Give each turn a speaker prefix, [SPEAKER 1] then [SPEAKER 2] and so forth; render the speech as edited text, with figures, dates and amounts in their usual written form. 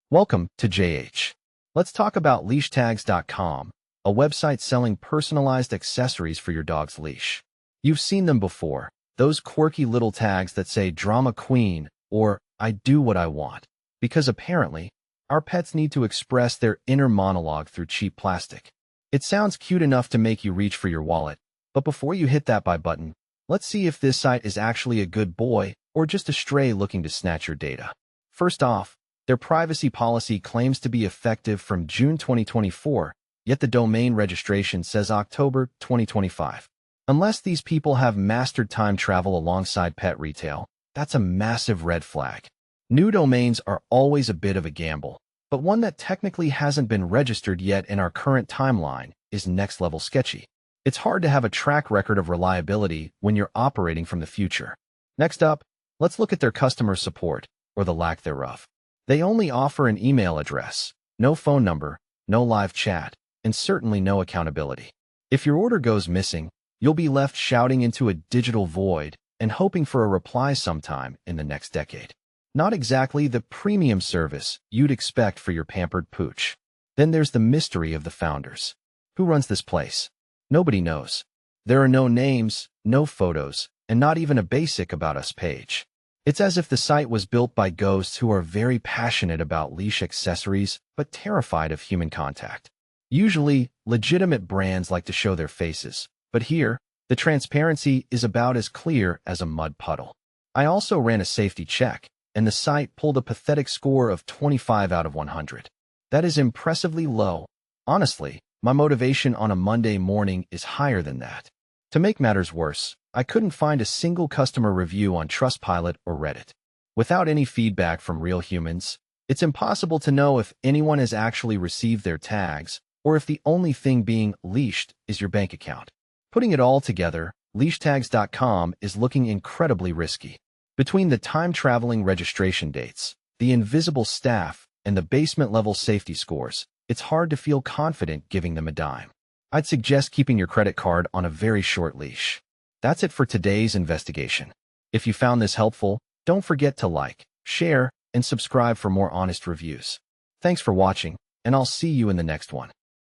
[SPEAKER 1] Welcome to JH. Let's talk about Leashtags.com, a website selling personalized accessories for your dog's leash. You've seen them before, those quirky little tags that say Drama Queen or I do what I want, because apparently, our pets need to express their inner monologue through cheap plastic. It sounds cute enough to make you reach for your wallet, but before you hit that buy button, let's see if this site is actually a good boy or just a stray looking to snatch your data. First off, their privacy policy claims to be effective from June 2024, yet the domain registration says October 2025. Unless these people have mastered time travel alongside pet retail, that's a massive red flag. New domains are always a bit of a gamble, but one that technically hasn't been registered yet in our current timeline is next-level sketchy. It's hard to have a track record of reliability when you're operating from the future. Next up, let's look at their customer support, or the lack thereof. They only offer an email address, no phone number, no live chat, and certainly no accountability. If your order goes missing, you'll be left shouting into a digital void and hoping for a reply sometime in the next decade. Not exactly the premium service you'd expect for your pampered pooch. Then there's the mystery of the founders. Who runs this place? Nobody knows. There are no names, no photos, and not even a basic About Us page. It's as if the site was built by ghosts who are very passionate about leash accessories but terrified of human contact. Usually, legitimate brands like to show their faces, but here, the transparency is about as clear as a mud puddle. I also ran a safety check, and the site pulled a pathetic score of 25 out of 100. That is impressively low. Honestly, my motivation on a Monday morning is higher than that. To make matters worse, I couldn't find a single customer review on Trustpilot or Reddit. Without any feedback from real humans, it's impossible to know if anyone has actually received their tags or if the only thing being leashed is your bank account. Putting it all together, Leashtags.com is looking incredibly risky. Between the time-traveling registration dates, the invisible staff, and the basement-level safety scores, it's hard to feel confident giving them a dime. I'd suggest keeping your credit card on a very short leash. That's it for today's investigation. If you found this helpful, don't forget to like, share, and subscribe for more honest reviews. Thanks for watching, and I'll see you in the next one.